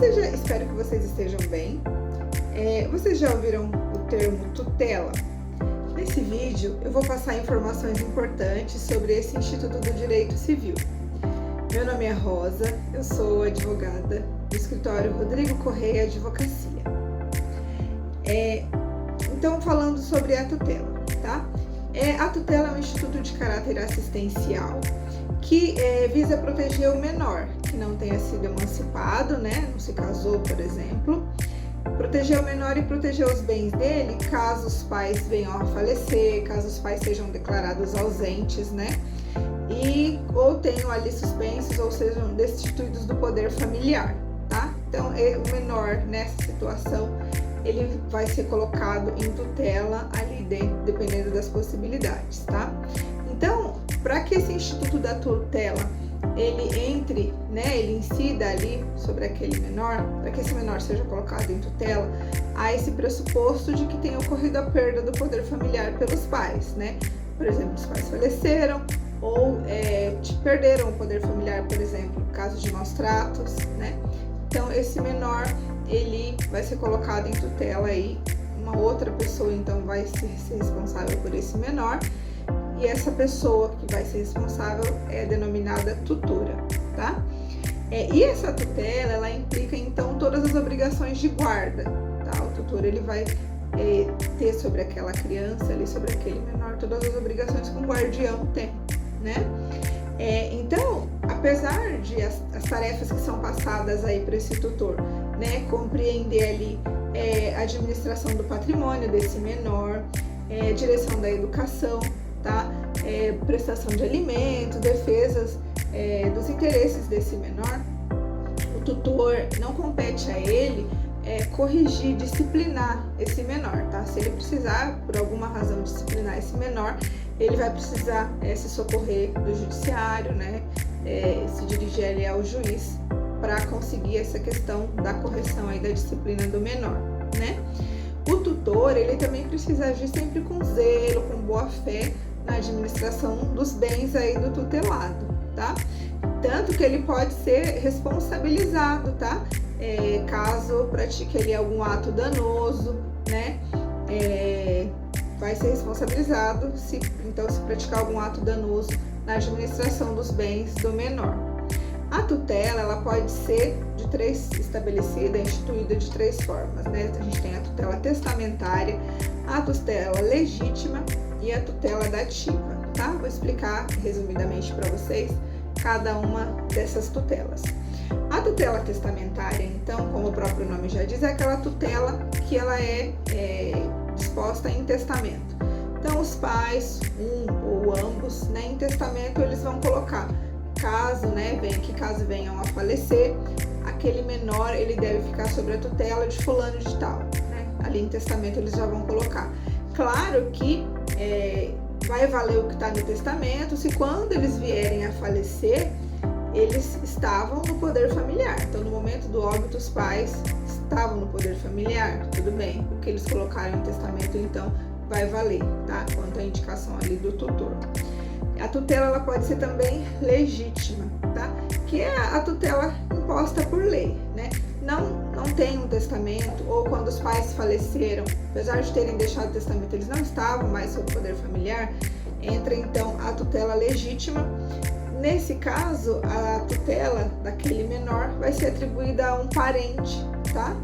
Espero que vocês estejam bem. Vocês já ouviram o termo tutela? Nesse vídeo eu vou passar informações importantes sobre esse Instituto do Direito Civil. Meu nome é Rosa, eu sou advogada do escritório Rodrigo Correia Advocacia. Então, falando sobre a tutela, tá? A tutela é um instituto de caráter assistencial que visa proteger o menor que não tenha sido emancipado, né? Não se casou, por exemplo. Proteger o menor e proteger os bens dele caso os pais venham a falecer, caso os pais sejam declarados ausentes, né? Ou tenham ali suspensos ou sejam destituídos do poder familiar, tá? Então, o menor nessa situação, ele vai ser colocado em tutela ali dentro, dependendo das possibilidades, tá? Então, para que esse instituto da tutela ele entre, né, ele incida ali sobre aquele menor, para que esse menor seja colocado em tutela, há esse pressuposto de que tenha ocorrido a perda do poder familiar pelos pais, né? Por exemplo, os pais faleceram ou perderam o poder familiar, por exemplo, caso de maus tratos, né? Então, esse menor, ele vai ser colocado em tutela aí, uma outra pessoa, então, vai ser responsável por esse menor, e essa pessoa que vai ser responsável é denominada tutora, tá? E essa tutela, ela implica, então, todas as obrigações de guarda, tá? O tutor, ele vai ter sobre aquela criança, ali, sobre aquele menor, todas as obrigações que um guardião tem, né? Então, apesar de as tarefas que são passadas aí para esse tutor, né, compreender ali a administração do patrimônio desse menor, direção da educação, tá? Prestação de alimentos, defesas dos interesses desse menor, o tutor não compete a ele corrigir, disciplinar esse menor, tá? Se ele precisar, por alguma razão, disciplinar esse menor, ele vai precisar se socorrer do judiciário, né? Se dirigir ali ao juiz para conseguir essa questão da correção aí da disciplina do menor, né? O tutor, ele também precisa agir sempre com zelo, com boa fé na administração dos bens aí do tutelado, tá? Tanto que ele pode ser responsabilizado, tá? Caso pratique ali algum ato danoso, né? Vai ser responsabilizado se praticar algum ato danoso na administração dos bens do menor. A tutela, ela pode ser estabelecida, instituída de três formas, né? A gente tem a tutela testamentária, a tutela legítima e a tutela dativa, tá? Vou explicar resumidamente para vocês cada uma dessas tutelas. A tutela testamentária, então, como o próprio nome já diz, é aquela tutela que ela é disposta em testamento. Então, os pais, um ou ambos, né, em testamento, eles vão colocar, caso venham a falecer, aquele menor, ele deve ficar sob a tutela de fulano de tal, né? Ali em testamento eles já vão colocar. Claro que vai valer o que está no testamento se quando eles vierem a falecer, eles estavam no poder familiar. Então, no momento do óbito, os pais estavam no poder familiar, tudo bem. O que eles colocaram em testamento, então, vai valer, tá? Quanto à indicação ali do tutor. A tutela, ela pode ser também legítima, tá? Que é a tutela imposta por lei, né? Não tem um testamento, ou quando os pais faleceram, apesar de terem deixado o testamento, eles não estavam mais sob o poder familiar, entra então a tutela legítima. Nesse caso, a tutela daquele menor vai ser atribuída a um parente, tá?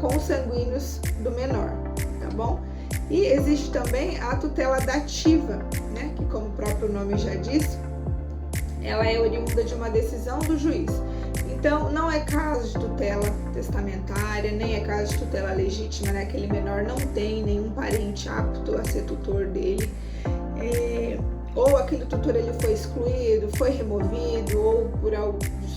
Consanguíneos do menor, tá bom? E existe também a tutela dativa, né? Que, como o próprio nome já diz, ela é oriunda de uma decisão do juiz. Então, não é caso de tutela testamentária, nem é caso de tutela legítima, né? Aquele menor não tem nenhum parente apto a ser tutor dele. Ou aquele tutor ele foi excluído, foi removido, ou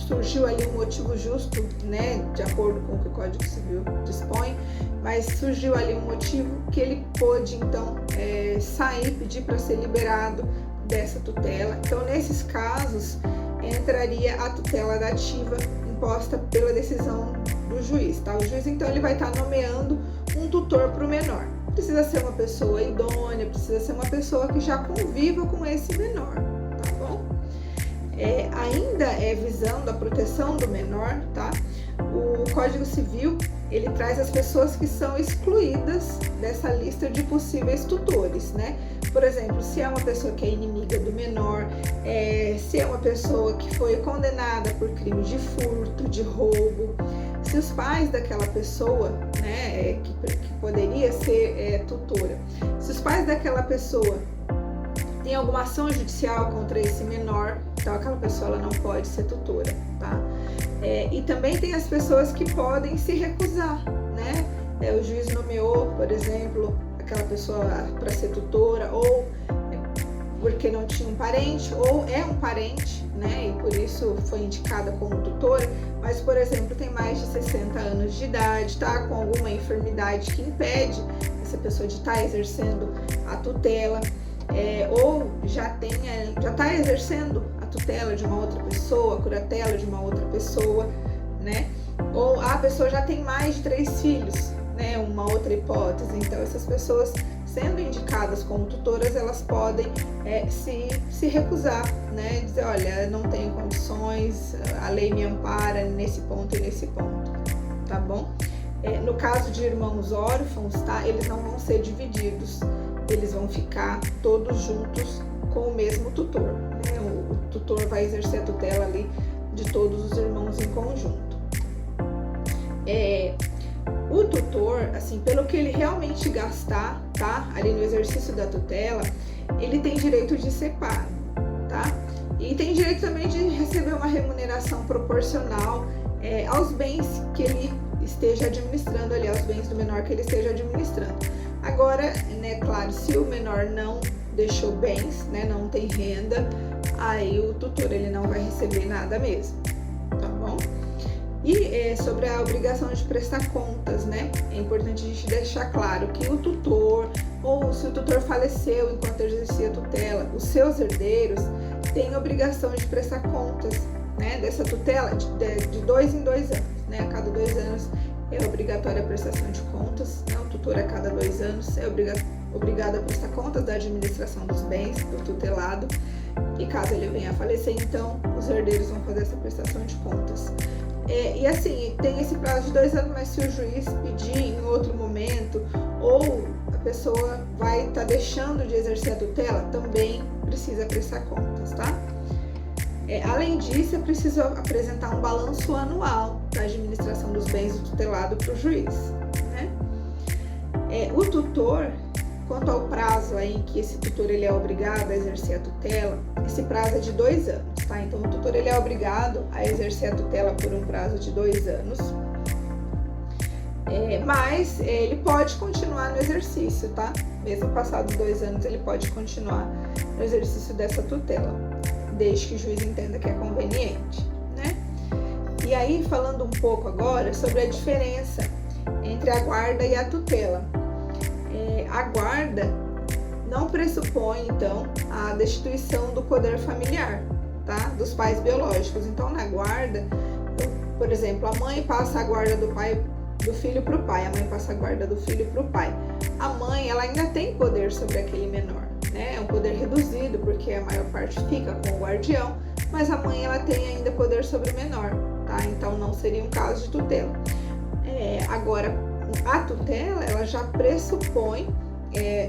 surgiu ali um motivo justo, né, de acordo com o que o Código Civil dispõe, mas surgiu ali um motivo que ele pôde, então, sair, pedir para ser liberado dessa tutela. Então, nesses casos, entraria a tutela dativa imposta pela decisão do juiz, tá? O juiz, então, ele vai estar nomeando um tutor para o menor. Precisa ser uma pessoa idônea, precisa ser uma pessoa que já conviva com esse menor, tá bom? Ainda visando a proteção do menor, tá? o Código Civil, ele traz as pessoas que são excluídas dessa lista de possíveis tutores, né? Por exemplo, se é uma pessoa que é inimiga do menor, se é uma pessoa que foi condenada por crime de furto, de roubo, se os pais daquela pessoa, né, que poderia ser tutora, se os pais daquela pessoa têm alguma ação judicial contra esse menor, então aquela pessoa ela não pode ser tutora, tá? E também tem as pessoas que podem se recusar, né? O juiz nomeou, por exemplo, aquela pessoa para ser tutora, ou porque não tinha um parente, ou é um parente, né? E por isso foi indicada como tutora, mas, por exemplo, tem mais de 60 anos de idade, tá? Com alguma enfermidade que impede essa pessoa de estar exercendo a tutela, ou já está exercendo a tutela de uma outra pessoa, a curatela de uma outra pessoa, né? Ou a pessoa já tem mais de 3 filhos, né? Uma outra hipótese. Então, essas pessoas sendo indicadas como tutoras, elas podem se recusar, né? Dizer, olha, não tenho condições, a lei me ampara nesse ponto e nesse ponto, tá bom? No caso de irmãos órfãos, tá? Eles não vão ser divididos, eles vão ficar todos juntos com o mesmo tutor, né? O tutor vai exercer a tutela ali de todos os irmãos em conjunto. O tutor, assim, pelo que ele realmente gastar, tá? Ali no exercício da tutela, ele tem direito de ser pago, tá? E tem direito também de receber uma remuneração proporcional aos bens que ele esteja administrando ali, aos bens do menor que ele esteja administrando. Agora, né, claro, se o menor não deixou bens, né, não tem renda, aí o tutor ele não vai receber nada mesmo, tá bom? E sobre a obrigação de prestar contas, né? É importante a gente deixar claro que o tutor, ou se o tutor faleceu enquanto exercia a tutela, os seus herdeiros têm a obrigação de prestar contas, né? Dessa tutela de 2 em 2 anos, né? A cada 2 anos é obrigatória a prestação de contas, né? O tutor a cada 2 anos é obrigado a prestar contas da administração dos bens do tutelado, e caso ele venha a falecer, então os herdeiros vão fazer essa prestação de contas. E assim, tem esse prazo de 2 anos, mas se o juiz pedir em outro momento, ou a pessoa vai estar deixando de exercer a tutela, também precisa prestar contas, tá? Além disso, é preciso apresentar um balanço anual da administração dos bens do tutelado para o juiz, né? O tutor, quanto ao prazo aí em que esse tutor ele é obrigado a exercer a tutela, esse prazo é de 2 anos, tá? Então, o tutor ele é obrigado a exercer a tutela por um prazo de 2 anos, mas ele pode continuar no exercício, tá? Mesmo passados 2 anos, ele pode continuar no exercício dessa tutela, desde que o juiz entenda que é conveniente, né? E aí, falando um pouco agora sobre a diferença entre a guarda e a tutela. A guarda não pressupõe, então, a destituição do poder familiar, tá? Dos pais biológicos. Então, na guarda, por exemplo, a mãe passa a guarda do filho para o pai, a mãe passa a guarda do filho para o pai. A mãe, ela ainda tem poder sobre aquele menor, né? É um poder reduzido, porque a maior parte fica com o guardião, mas a mãe, ela tem ainda poder sobre o menor, tá? Então, não seria um caso de tutela. Agora, a tutela, ela já pressupõe,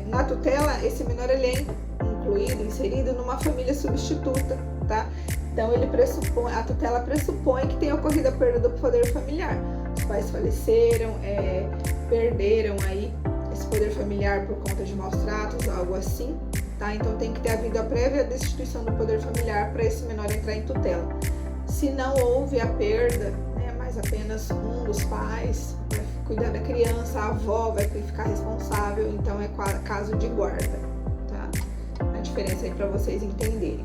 na tutela, esse menor ele é inserido numa família substituta, tá? Então, a tutela pressupõe que tenha ocorrido a perda do poder familiar. Os pais faleceram, perderam aí esse poder familiar por conta de maus tratos, algo assim, tá? Então, tem que ter havido a prévia destituição do poder familiar para esse menor entrar em tutela. Se não houve a perda, mas apenas um dos pais vai cuidar da criança, a avó vai ficar responsável, então é caso de guarda, tá? A diferença aí para vocês entenderem.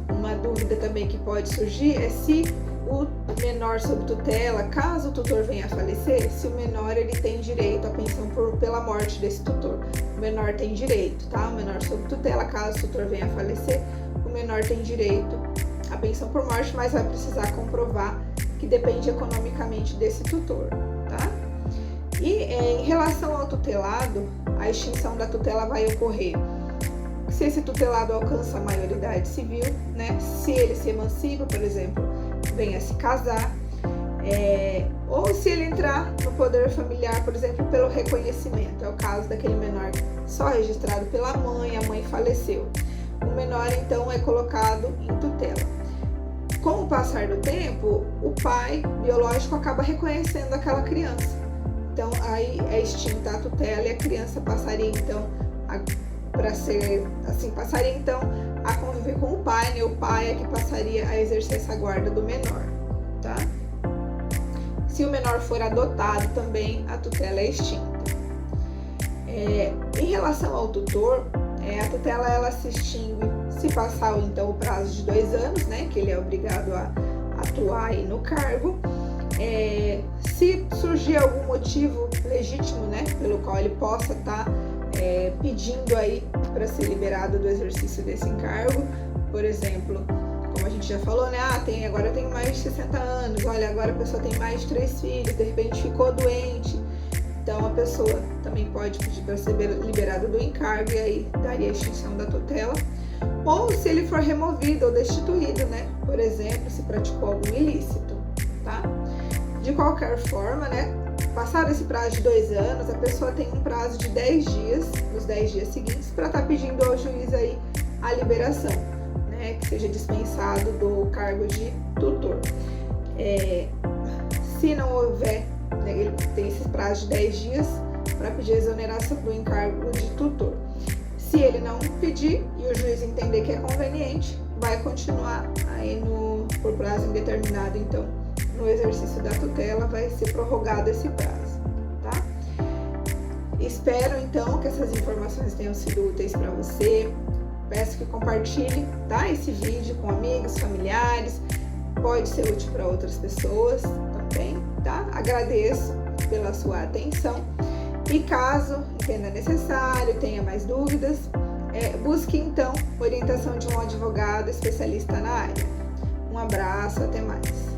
Uma dúvida também que pode surgir é se o menor sob tutela, caso o tutor venha a falecer, se o menor ele tem direito à pensão pela morte desse tutor. O menor tem direito, tá? O menor sob tutela, caso o tutor venha a falecer, o menor tem direito à pensão por morte, mas vai precisar comprovar que depende economicamente desse tutor, tá? E em relação ao tutelado, a extinção da tutela vai ocorrer se esse tutelado alcança a maioridade civil, né? Se ele se emancipa, por exemplo, venha se casar, Ou se ele entrar no poder familiar, por exemplo, pelo reconhecimento, é o caso daquele menor só registrado pela mãe, a mãe faleceu. O menor então é colocado em tutela. Com o passar do tempo, o pai biológico acaba reconhecendo aquela criança. Então aí é extinta a tutela e a criança passaria então a conviver com o pai, né? O pai é que passaria a exercer essa guarda do menor, tá? Se o menor for adotado também, a tutela é extinta. Em relação ao tutor, a tutela ela se extingue se passar então o prazo de 2 anos, né, que ele é obrigado a atuar aí no cargo. Se surgir algum motivo legítimo, né, pelo qual ele possa estar pedindo aí para ser liberado do exercício desse encargo, por exemplo, como a gente já falou, né, agora eu tenho mais de 60 anos, olha, agora a pessoa tem mais de 3 filhos, de repente ficou doente. Então, a pessoa também pode pedir para ser liberado do encargo e aí daria a extinção da tutela. Ou se ele for removido ou destituído, né? Por exemplo, se praticou algum ilícito, tá? De qualquer forma, né? Passado esse prazo de 2 anos, a pessoa tem um prazo de 10 dias, os 10 dias seguintes, para estar pedindo ao juiz aí a liberação, né? Que seja dispensado do cargo de tutor. Se não houver, ele tem esse prazo de 10 dias para pedir a exoneração do encargo de tutor. Se ele não pedir e o juiz entender que é conveniente, vai continuar aí por prazo indeterminado, então no exercício da tutela vai ser prorrogado esse prazo, tá? Espero então que essas informações tenham sido úteis para você. Peço que compartilhe, tá, esse vídeo com amigos, familiares, pode ser útil para outras pessoas também, tá? Agradeço pela sua atenção e caso entenda necessário, tenha mais dúvidas, busque então orientação de um advogado especialista na área. Um abraço, até mais.